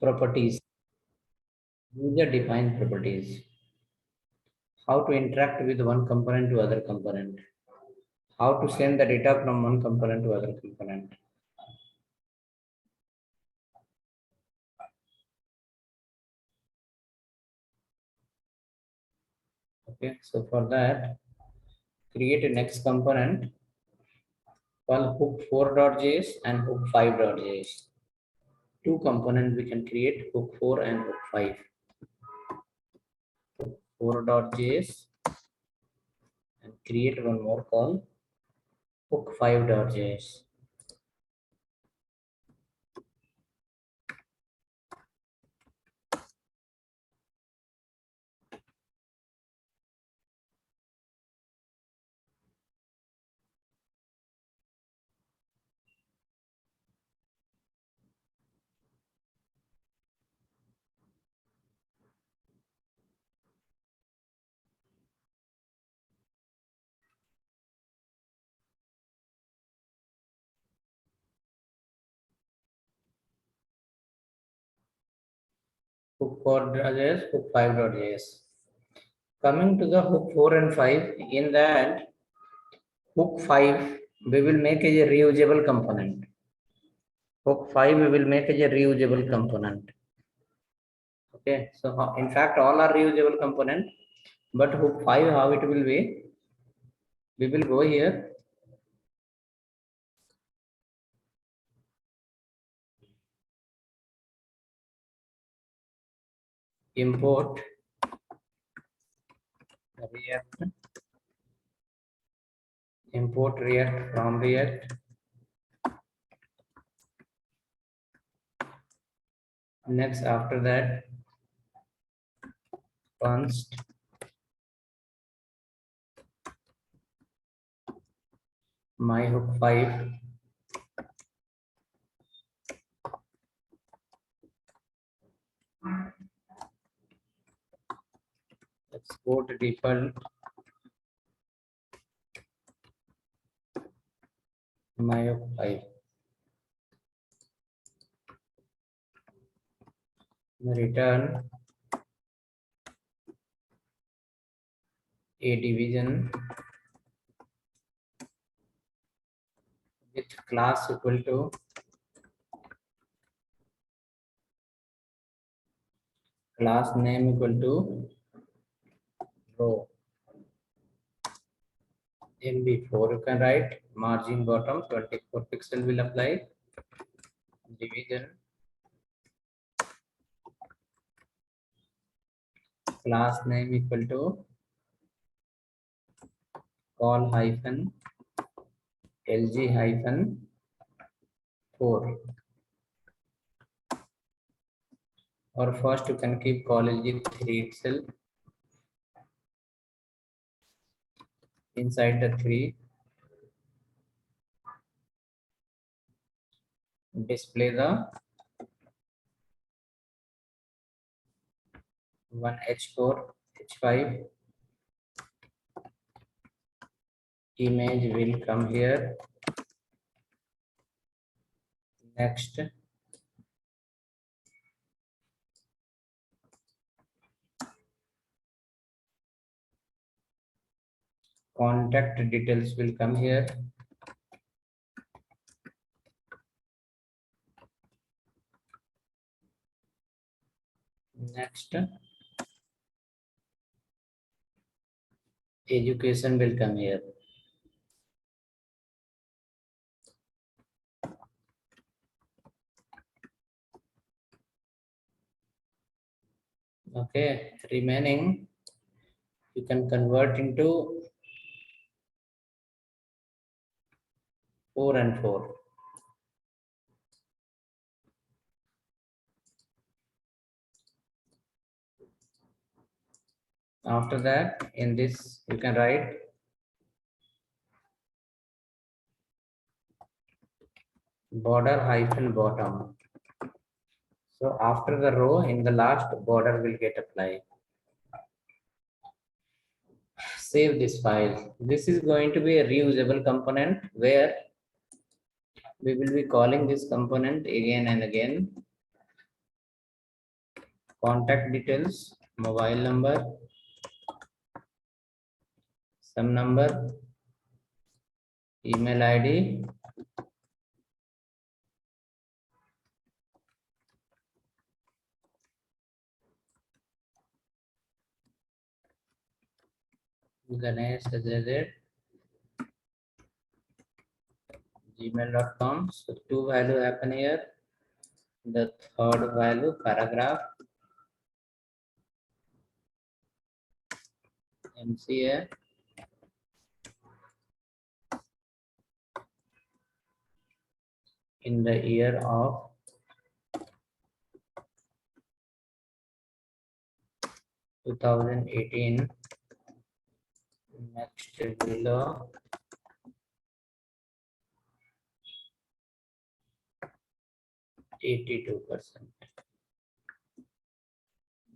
Properties. User defined properties. How to interact with one component to other component. How to send the data from one component to other component. Okay, so for that, create a next component called hook4.js and hook5.js. Two components we can create, hook4 and hook5. Hook4.js and create one more called hook5.js. Hook4.js, hook5.js. Coming to the hook 4 and 5, in that hook 5, we will make a reusable component. Hook 5, we will make a reusable component. Okay, so in fact, all are reusable component, but hook 5, how it will be? We will go here. Import React. Import React from React. Next, after that, const my hook 5 export default my hook 5. Return a division with class equal to class name equal to row. MB4 you can write, margin bottom 24 pixel will apply, division class name equal to call hyphen lg hyphen 4, or first you can keep call lg3 itself. Inside the 3, display the one h4 h5 image will come here. Next, contact details will come here. Next, education will come here. Okay, remaining you can convert into 4 and 4. After that, in this you can write border hyphen bottom. So after the row, in the last, border will get applied. Save this file. This is going to be a reusable component where we will be calling this component again and again. contact details, mobile number, some number, email ID, Ganesh gmail.com. So two value happen here. The third value paragraph MCA in the year of 2018. Next below 82%.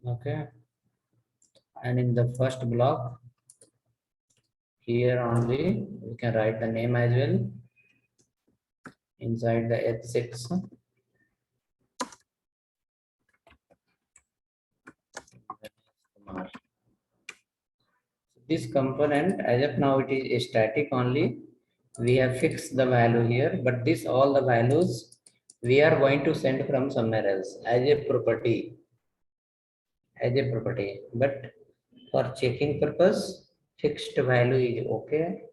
Okay, and in the first block here only we can write the name as well inside the H6. This component as of now it is static only. We have fixed the value here, but this all the values we are going to send from somewhere else as a property. But for checking purpose, fixed value is okay.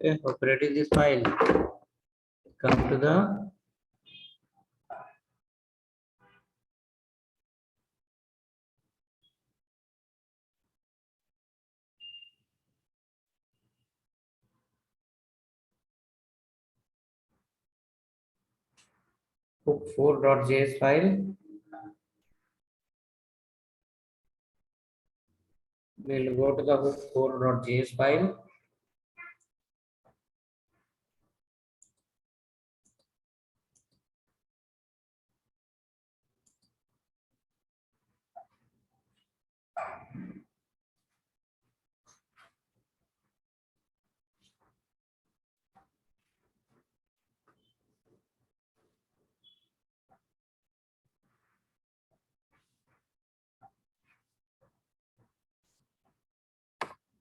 Okay, operating this file. Come to the hook4.js file. We'll go to the hook4.js file.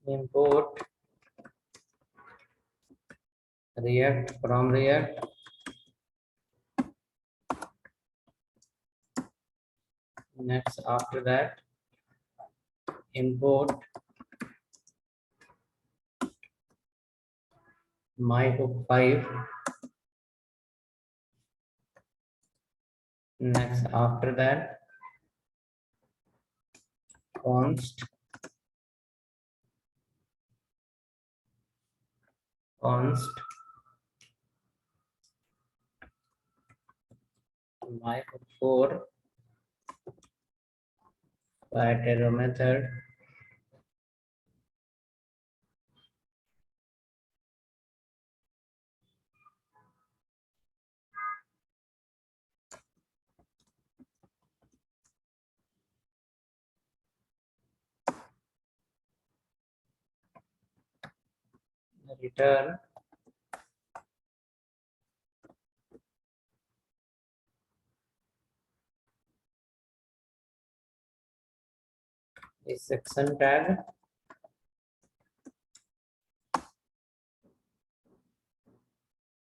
Import React from React. Next, after that, import myhook5. Next, after that, const myhook4 arrow method. Return a section tag.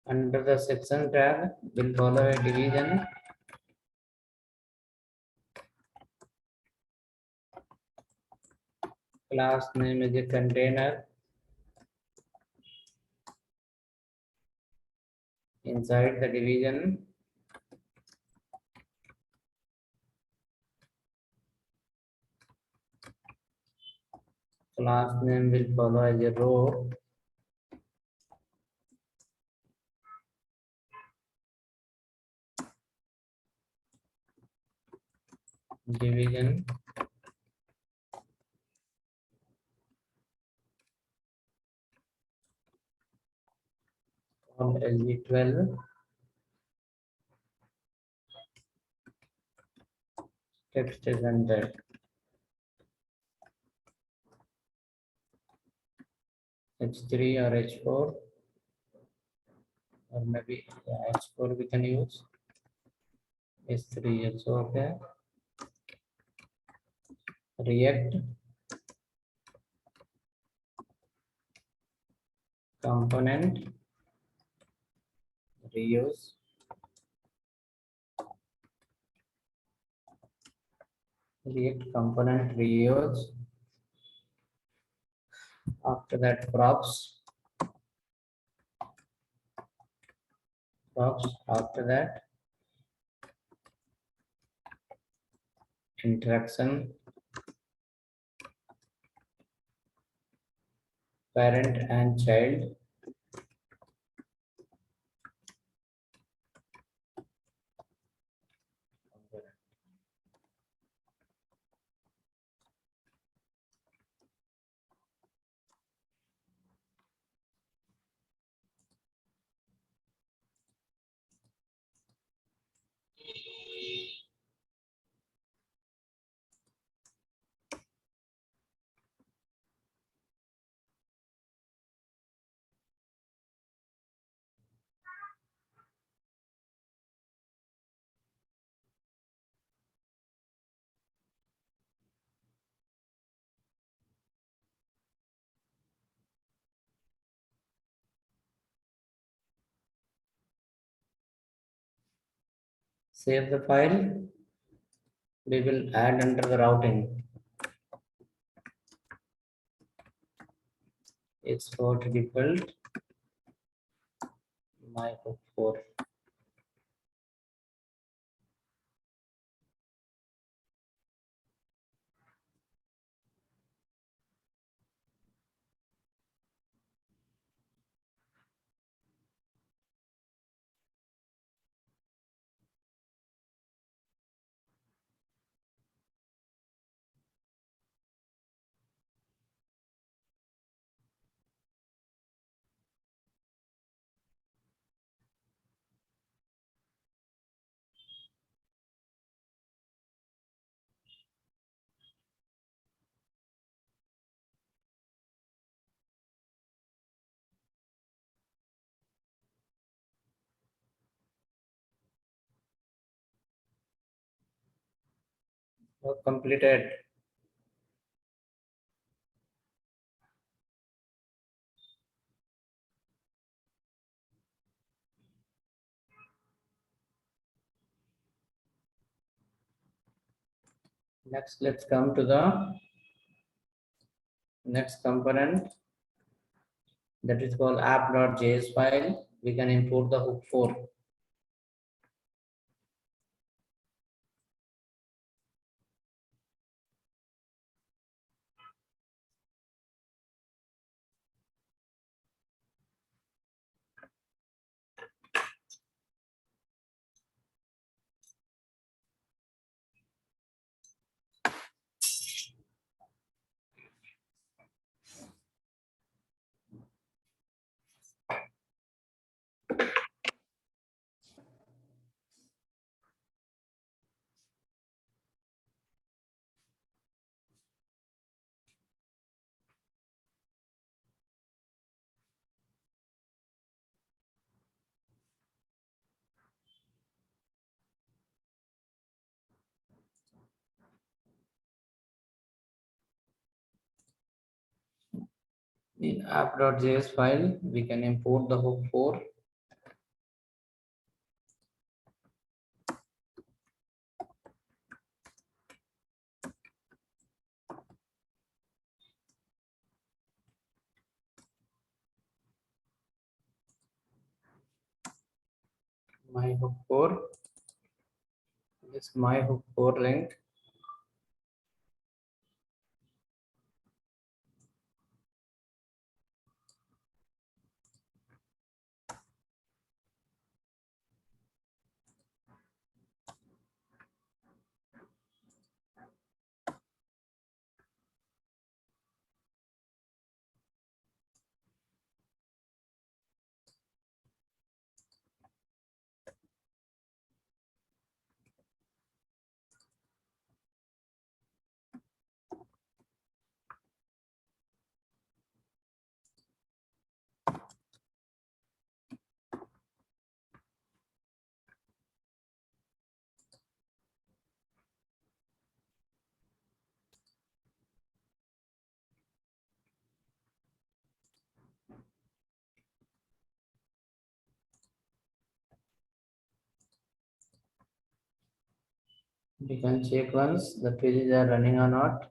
Under the section tag will follow a division. Class name is a container. Inside the division, class name will follow as a row. Division called LG12. Text is entered. H3 or H4, or maybe H4 we can use. H3 also okay. React component reuse. React component reuse. After that, props. After that, interaction. Parent and child. Save the file. We will add under the routing. Export default my hook 4. Work completed. Next, let's come to the next component, that is called app.js file. We can import the hook 4. In app.js file, we can import the hook 4. my hook 4, this my hook 4 length. You can check once the pages are running or not.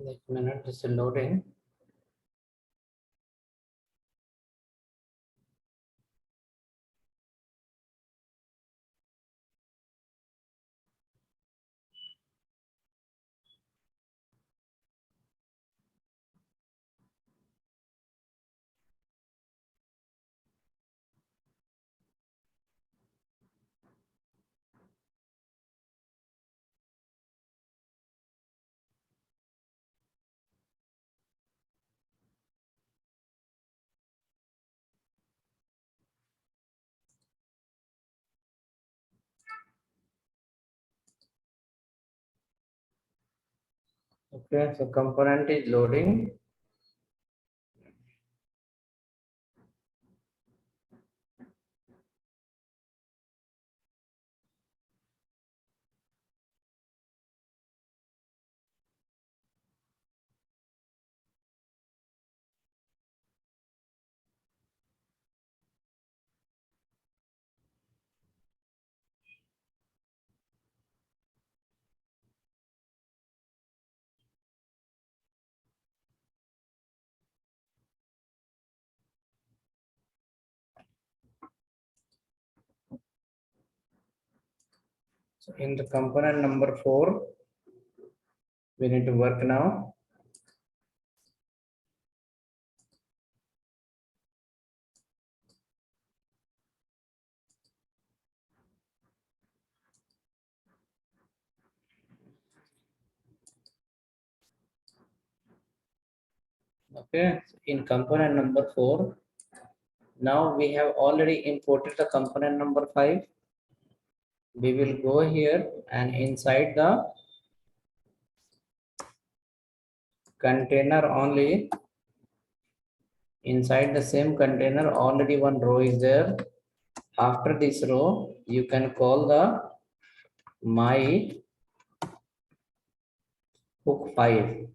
Wait a minute, this is loading. Okay, so component is loading. So in the component number 4, we need to work now. Okay, in component number 4, now we have already imported the component number 5. We will go here and inside the container only, inside the same container already one row is there. After this row, you can call the my hook 5.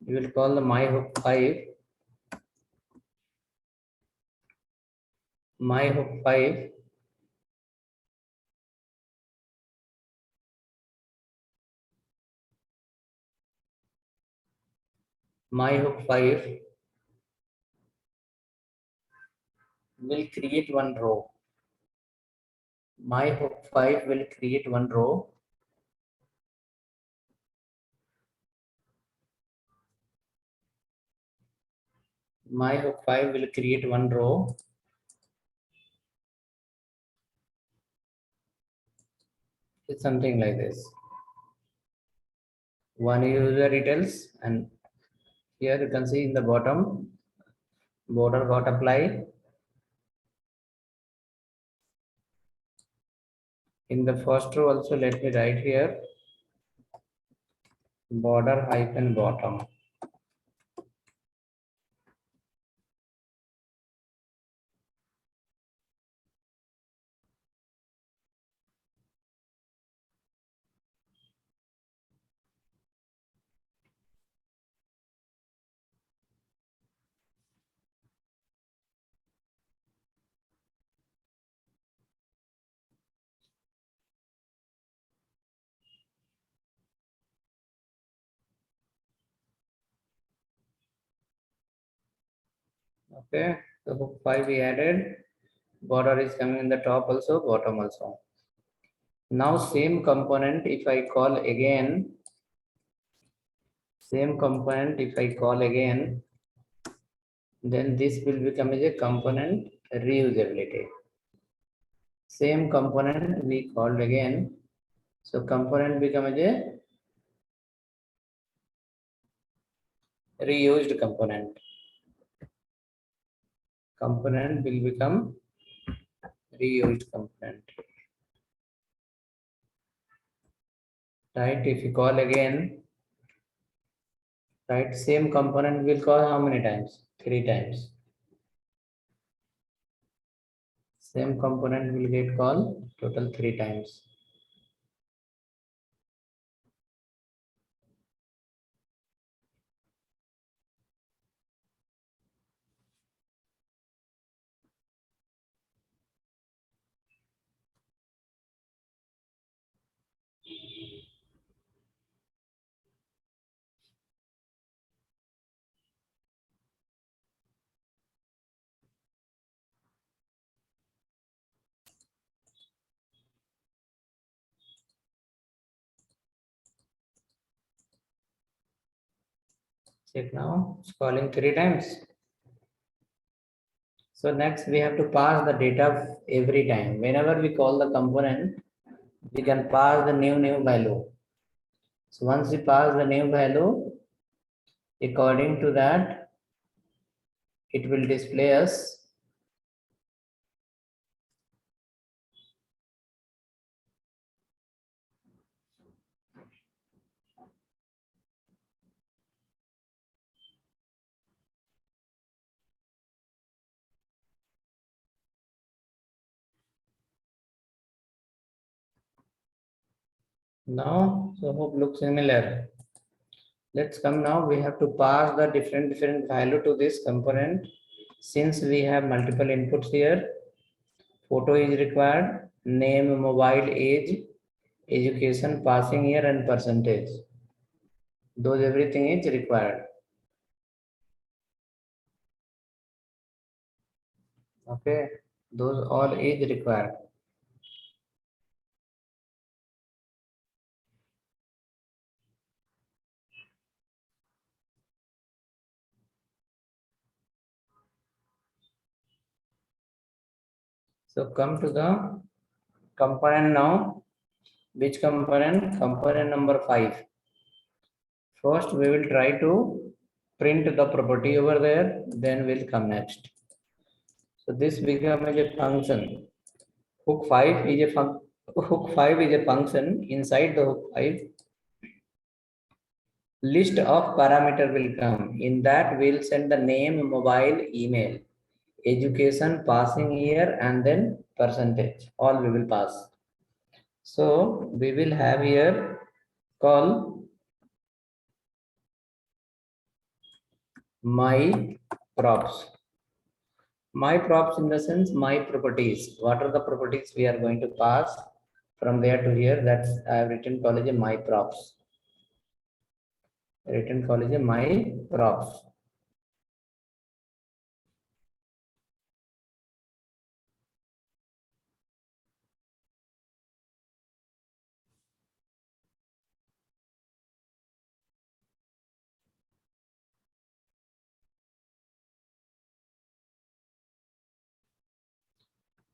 You will call the my hook 5. my hook 5 my hook 5 will create one row. My hook 5 will create one row. My hook 5 will create one row. It's something like this. One user details, and here you can see in the bottom border got applied. In the first row also, let me write here border hyphen bottom. Okay, the hook 5 we added. Border is coming in the top also, bottom also. Now same component if I call again, then this will become as a component reusability. Same component we called again. So component become as a reused component. Component will become reused component. Right, if you call again, right, same component will call how many times? 3 times. Same component will get called total 3 times. Check now, it's calling 3 times. So next we have to pass the data every time. Whenever we call the component, we can pass the new value. So once we pass the new value, according to that, it will display us now. So hope looks similar. Let's come now. We have to pass the different value to this component. Since we have multiple inputs here, photo is required, name, mobile, age, education, passing year, and percentage. Those everything is required. Okay, those all is required. So come to the component now. Which component? Component number 5. First, we will try to print the property over there, then we'll come next. So this becomes a function. Hook 5 is a function. Inside the hook 5, list of parameter will come. In that, we'll send the name, mobile, email, education, passing year, and then percentage. All we will pass. So we will have here call my props. My props in the sense my properties. What are the properties we are going to pass from there to here? That's I have written college my props. Written college my props.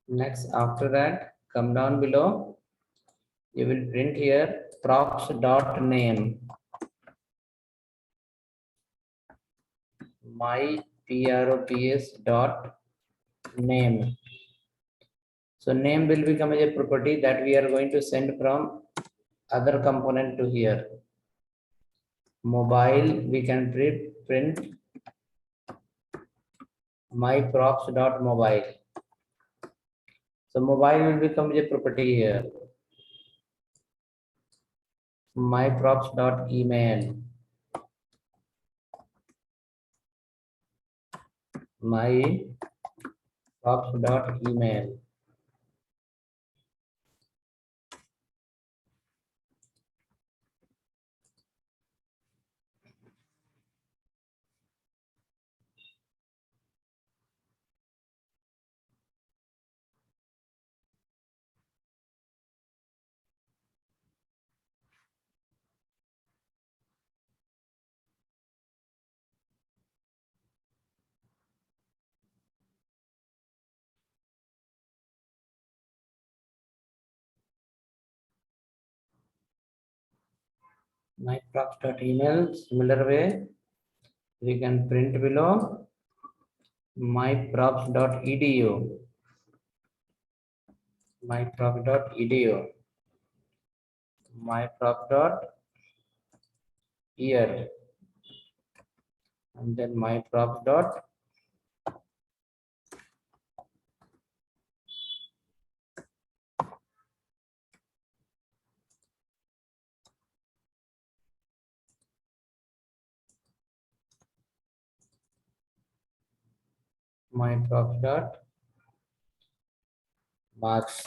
Next, after that, come down below. You will print here props dot name. My props dot name. So name will become a property that we are going to send from other component to here. Mobile, we can print my props dot mobile. So mobile will become a property here. My props dot email. My props dot email. My props dot email. Similar way, we can print below my props dot edu. My props dot edu. My props dot year. And then my props dot my props dot marks.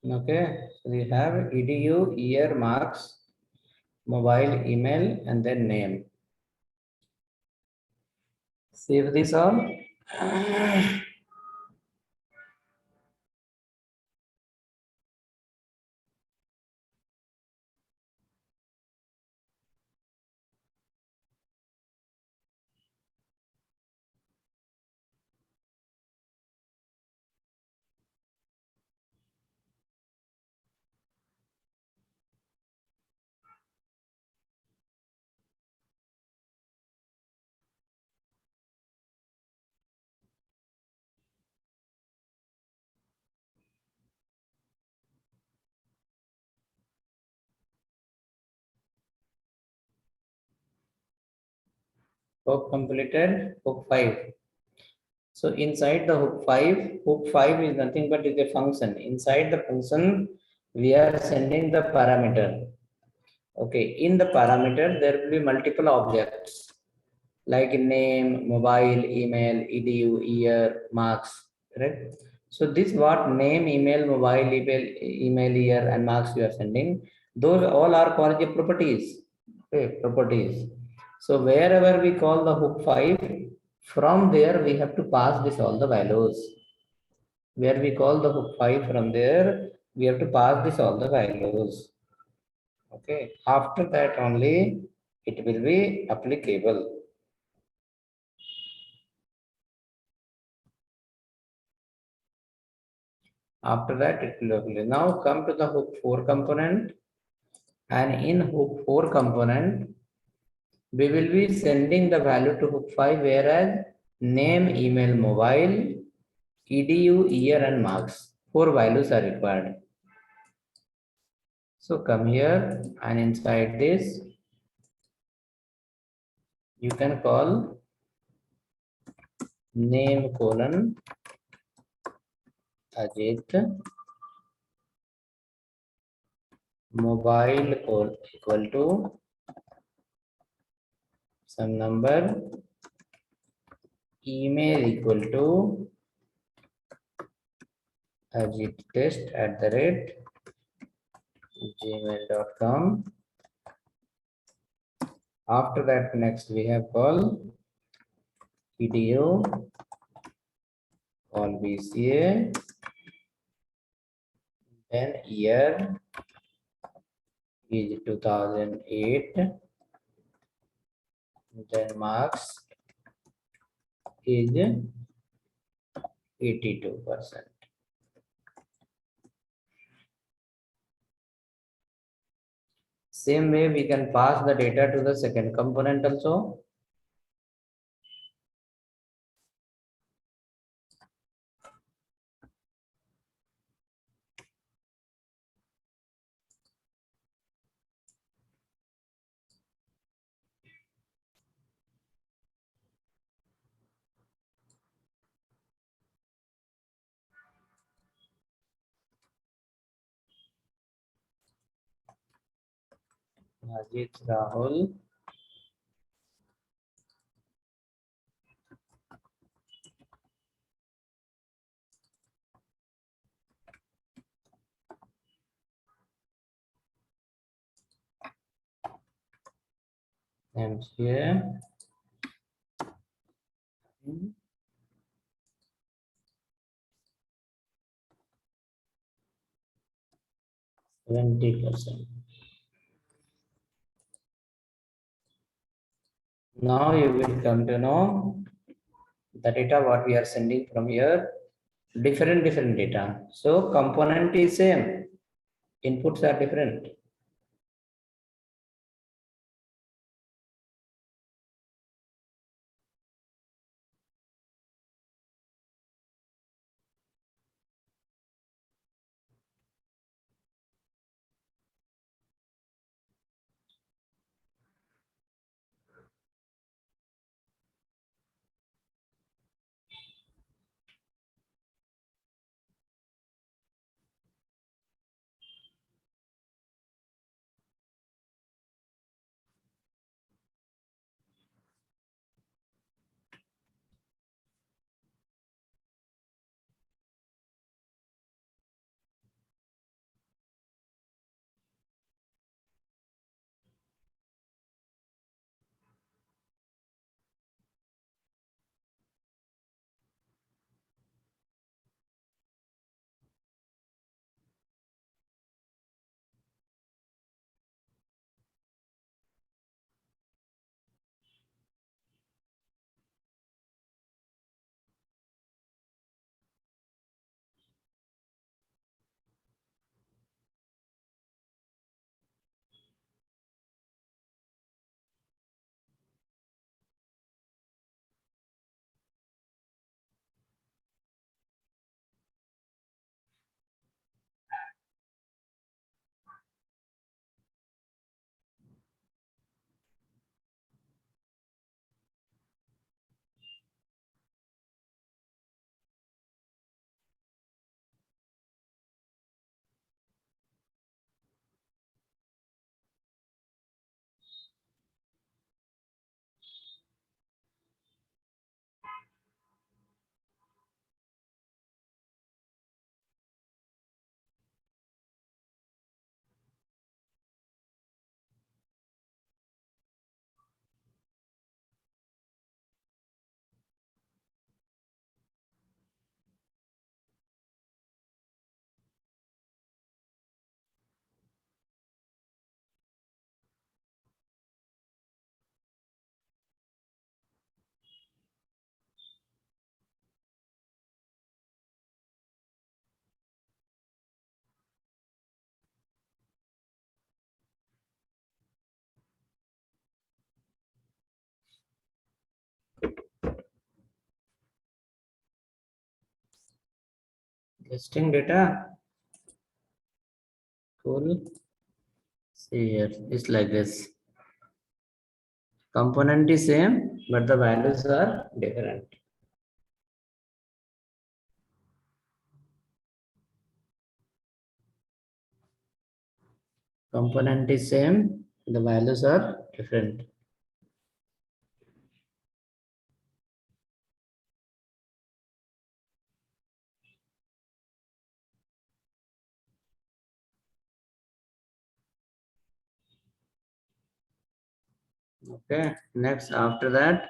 Okay, so we have edu, year, marks, mobile, email, and then name. Save this all. Hook completed, hook 5. So inside the hook 5 is nothing but is a function. Inside the function, we are sending the parameter. Okay, in the parameter, there will be multiple objects like name, mobile, email, edu, year, marks, right? So this what name, email, mobile, email, year, and marks you are sending. Those all are called the properties. Okay, properties. So wherever we call the hook 5, from there we have to pass this all the values. Where we call the hook 5 from there, we have to pass this all the values. Okay, after that only it will be applicable. After that, it will apply. Now come to the hook 4 component. And in hook 4 component, we will be sending the value to hook 5, whereas name, email, mobile, edu, year, and marks. 4 values are required. So come here and inside this, you can call name colon Ajit mobile call equal to some number, email equal to ajitTest@gmail.com. After that, next we have call PDO, call BCA, then year is 2008, then marks is 82%. Same way we can pass the data to the second component also. Ajit Rahul. And here 20%. Now you will come to know the data what we are sending from here, different data. So component is same, inputs are different. Listing data, cool. See here, it's like this. Component is same, but the values are different. Component is same, the values are different. Okay, next after that,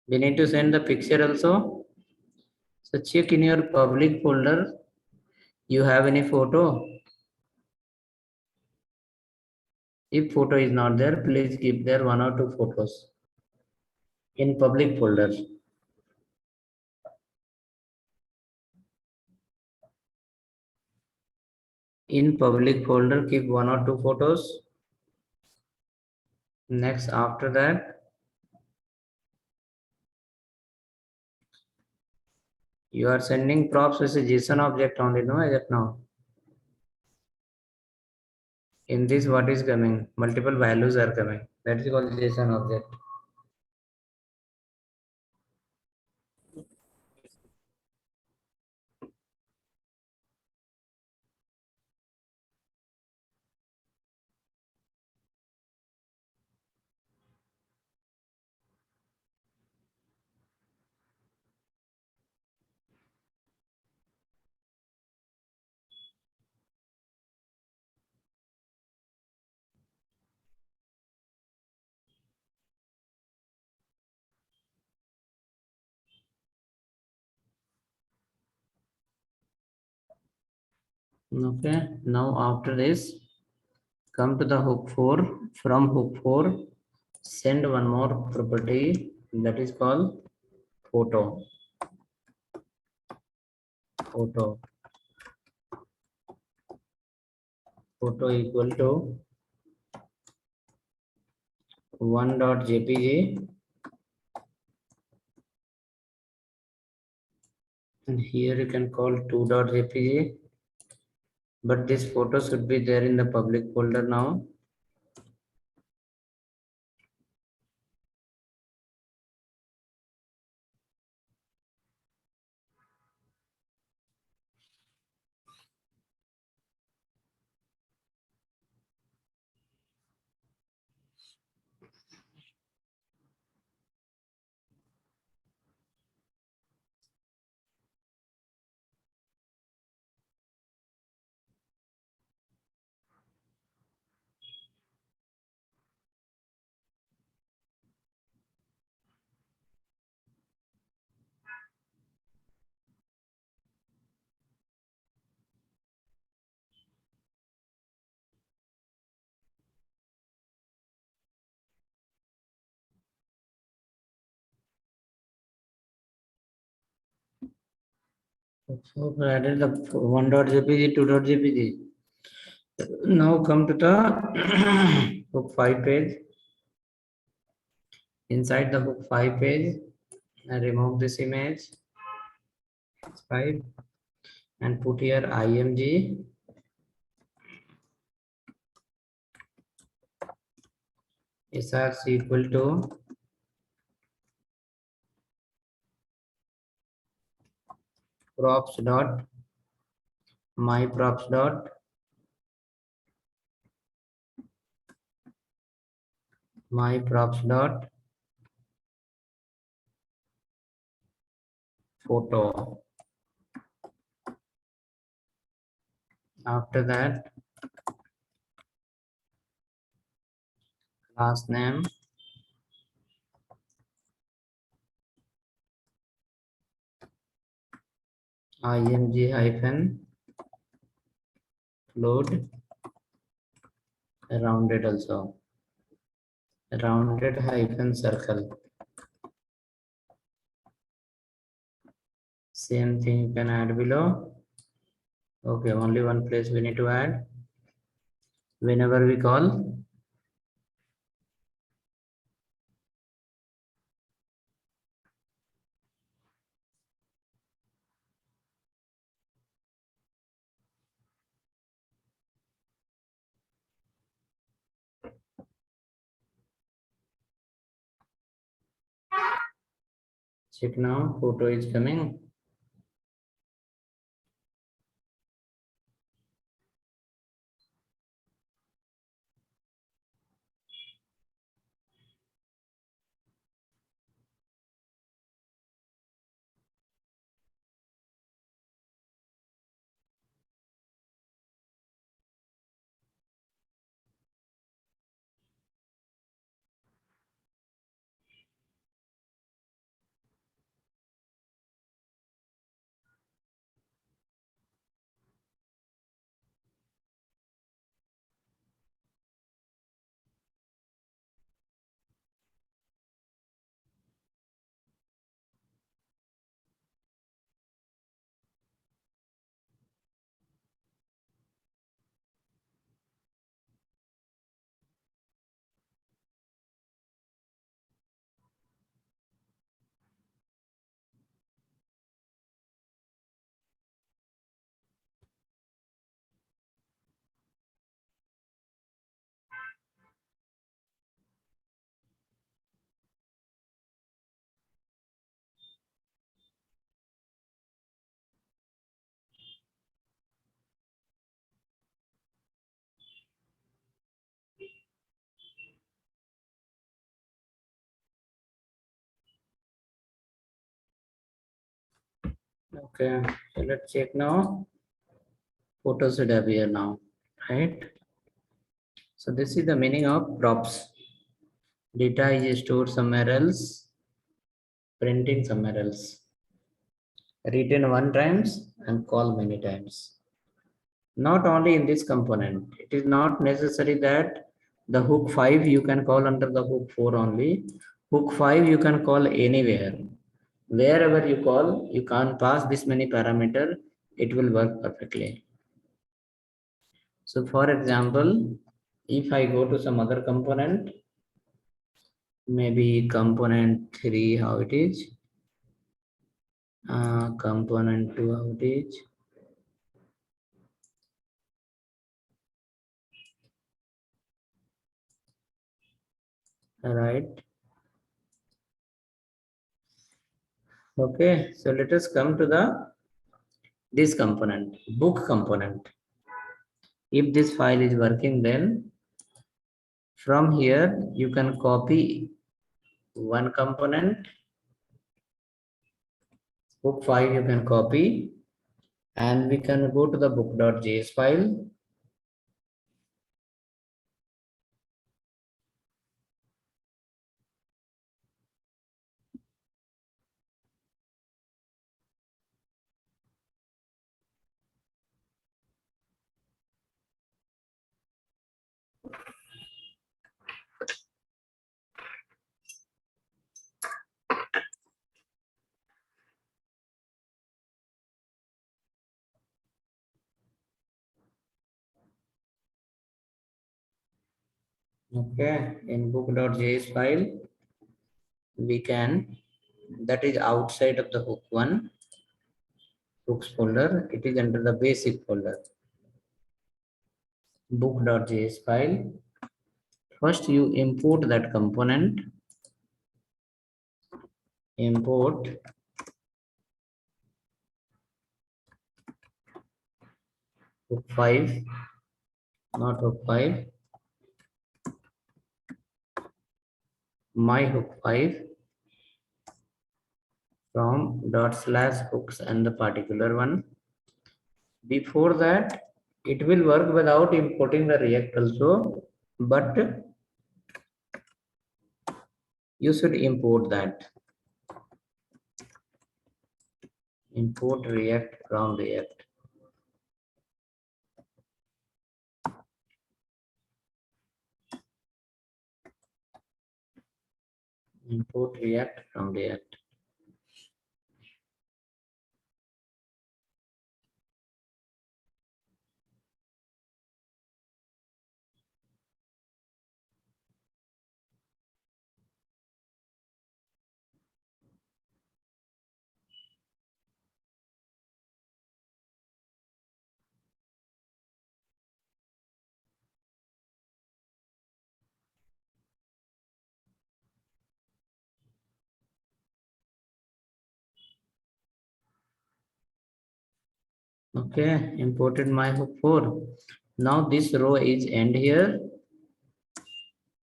we need to send the picture also. So check in your public folder. You have any photo? If photo is not there, please keep there one or two photos in public folder. In public folder, keep one or two photos. Next, after that, you are sending props as a JSON object only, no, as of now. In this, what is coming? Multiple values are coming. That is called JSON object. Okay, now after this, come to the hook 4. From hook 4, send one more property that is called photo. Photo. Photo equal to 1.jpg, and here you can call 2.jpg, but this photo should be there in the public folder now. So we added the 1.jpg, 2.jpg. Now come to the hook 5 page. Inside the hook 5 page, I remove this image 5 and put here img src equal to props dot my props dot my props dot photo. After that, class name img hyphen load rounded, also rounded hyphen circle. Same thing you can add below. Okay, only one place we need to add. Whenever we call Check now, photo is coming. Okay, so let's check now. Photo should appear now, right? So this is the meaning of props. Data is stored somewhere else, printing somewhere else. Written one times and called many times. Not only in this component, it is not necessary that the hook 5 you can call under the hook 4 only. Hook 5 you can call anywhere. Wherever you call, you can't pass this many parameter, it will work perfectly. So for example, if I go to some other component, maybe component 3, how it is, component 2, how it is, right? Okay, so let us come to the this component, book component. If this file is working, then from here you can copy one component, book 5 you can copy, and we can go to the book.js file. Okay, in book.js file, we can, that is outside of the hook 1, books folder, it is under the basic folder, book.js file. First you import that component, import hook 5, not hook 5, my hook 5 from /hooks and the particular one. Before that, it will work without importing the React also, but you should import that. Import React from React. Import React from React. Okay, imported my hook 4. Now this row is end here.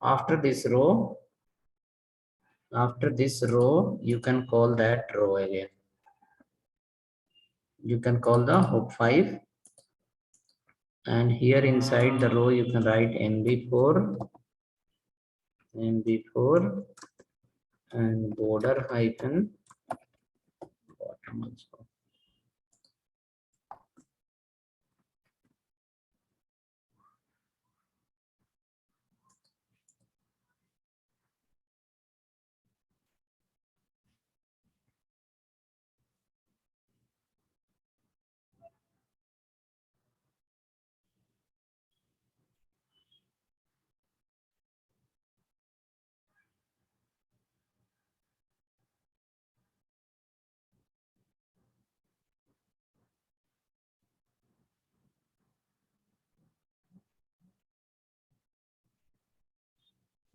After this row, you can call that row again. You can call the hook 5, and here inside the row you can write MB4, and border hyphen bottom also.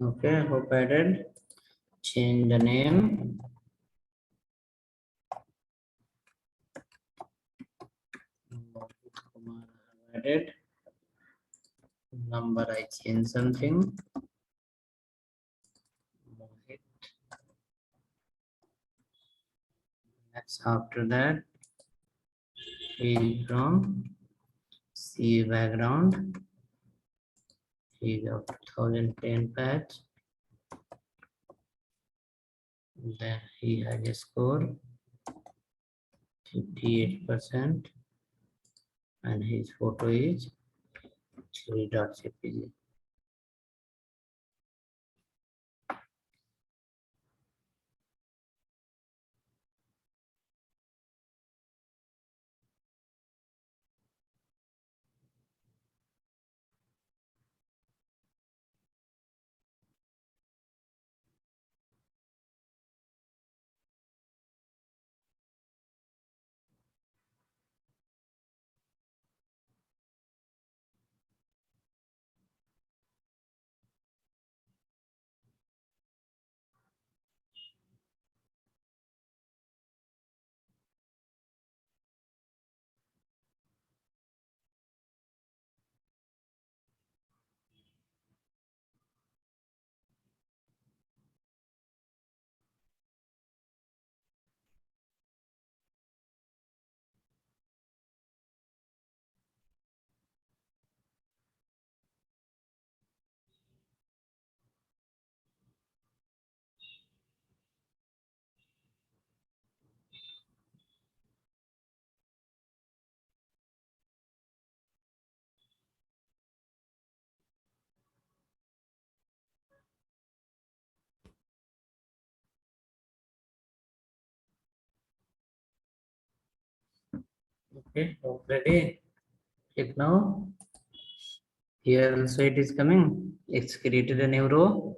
Okay, hope added. Change the name. Kumar added. Number I change something. Next after that, field from C background. He's of 2010 patch. Then he has a score 58%, and his photo is 3.jpg. Okay, ready. Click now. Here also it is coming. It's created a new row.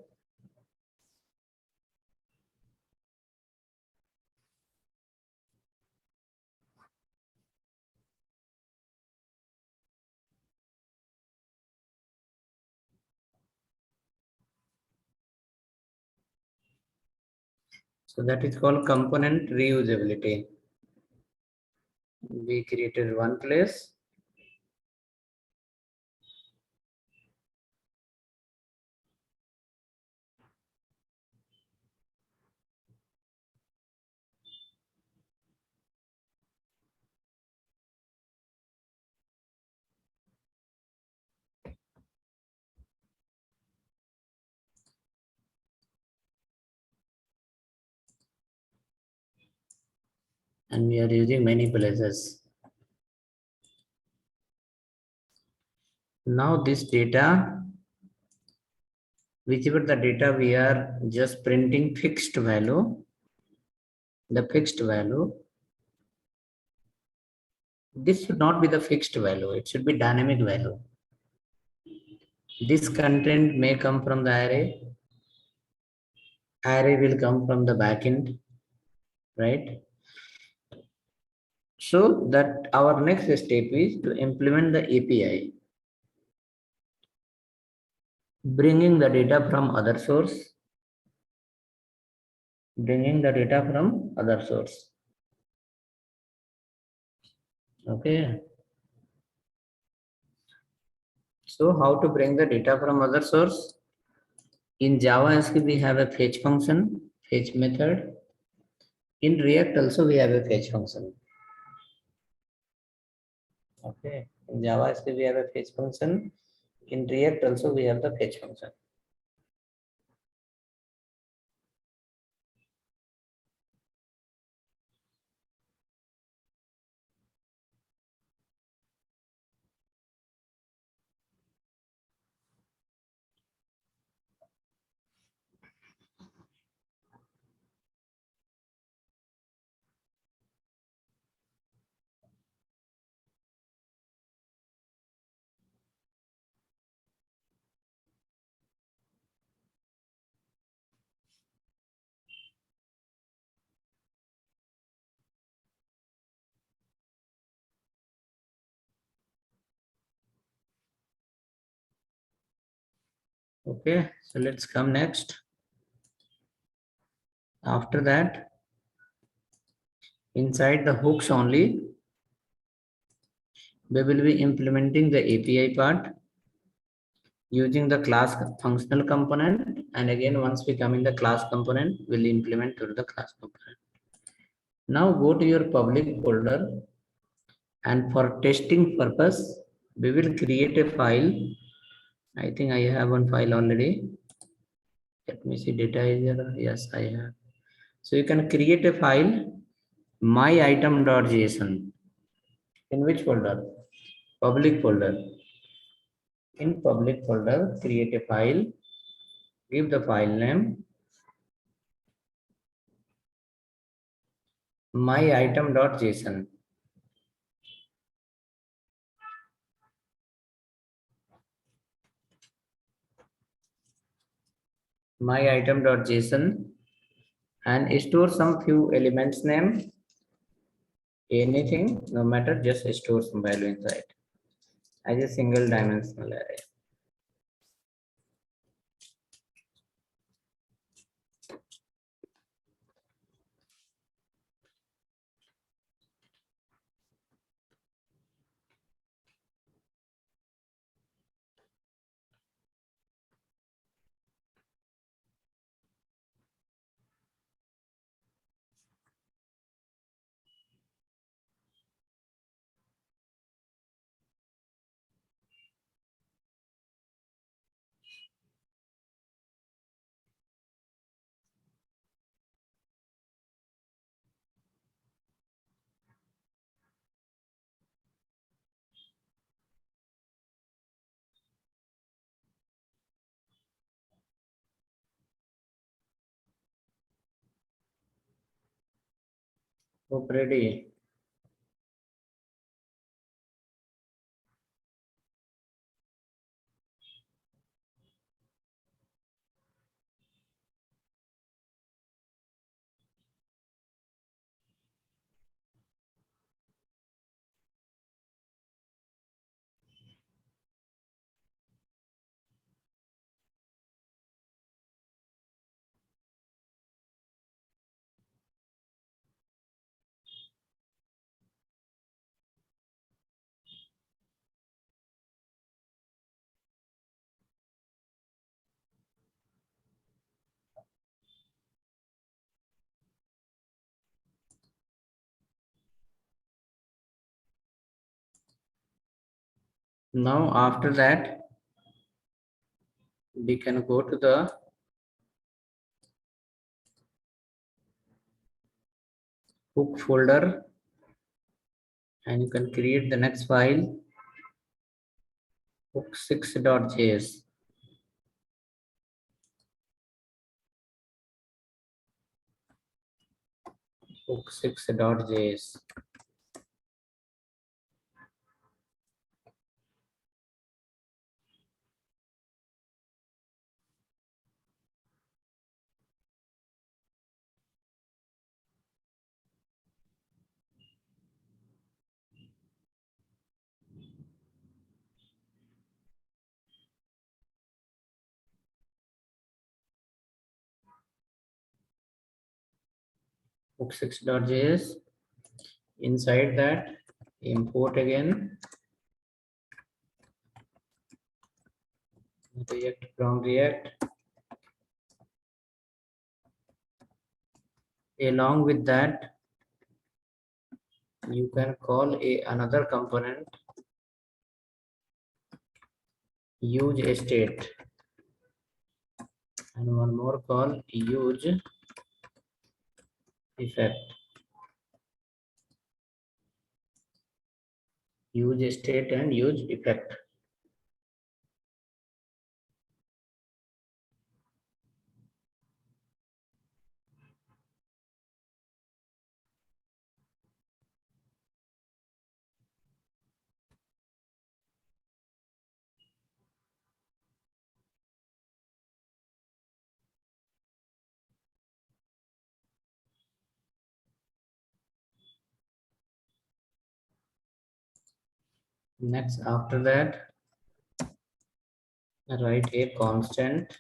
So that is called component reusability. We created one place. And we are using many places. Now this data, whichever the data we are just printing fixed value, the fixed value, this should not be the fixed value, it should be dynamic value. This content may come from the array will come from the backend, right? So that our next step is to implement the API, bringing the data from other source, Okay. So how to bring the data from other source? In JavaScript, we have a fetch function, fetch method. In React also we have a fetch function. Okay. In JavaScript we have a fetch function. In React also we have the fetch function. Okay, so let's come next. After that, inside the hooks only, we will be implementing the API part using the class functional component. And again, once we come in the class component, we'll implement to the class component. Now go to your public folder, and for testing purpose, we will create a file. I think I have one file already. Let me see, data is here. Yes, I have. So you can create a file, myitem.json. In which folder? Public folder. In public folder, create a file, give the file name myitem.json. myitem.json, and store some few elements name, anything, no matter, just store some value inside as a single dimensional array. Hope ready. Now after that, we can go to the hook folder, and you can create the next file, hook6.js. hook6.js. hook6.js. Inside that, import again React from React. Along with that, you can call another component use state, and one more call use effect. Use state and use effect. Next, after that, write a constant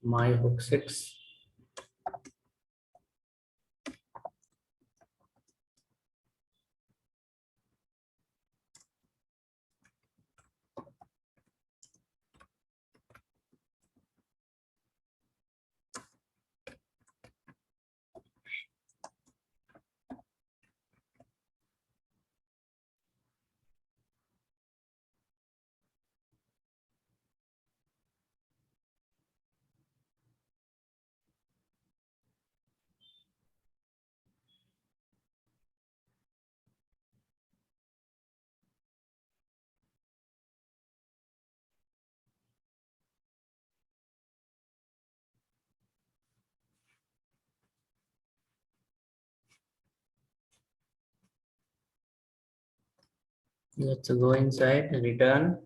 my hook 6 let's go inside, return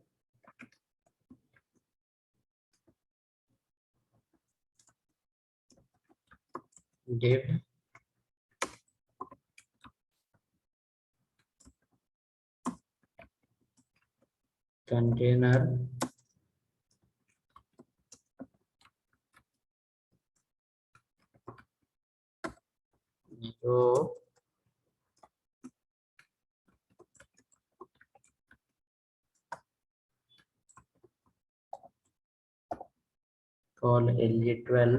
div container row call lg12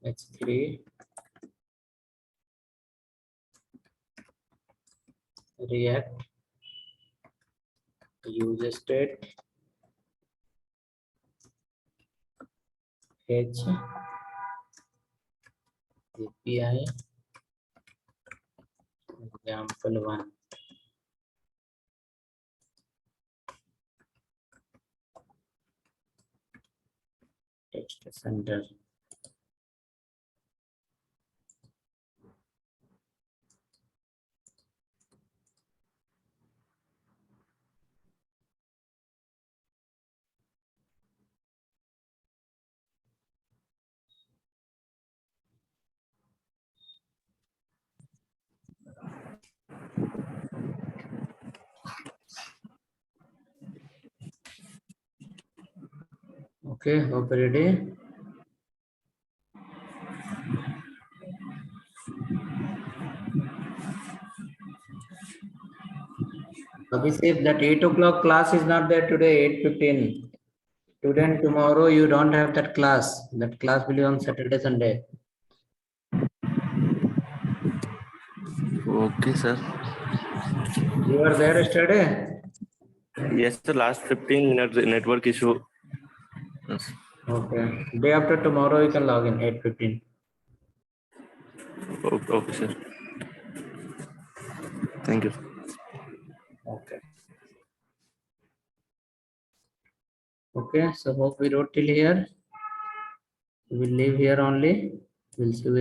h3 react use state h API example1 text center. Okay, hope ready. Abhishek, that 8 o'clock class is not there today, 8:15. Today and tomorrow you don't have that class. That class will be on Saturday, Sunday. Okay, sir. You are there yesterday? Yes, the last 15 minutes network issue. Yes. Okay. Day after tomorrow you can log in 8:15. Okay, sir. Thank you. Okay. Okay, so hope we wrote till here. We will leave here only. We'll see you.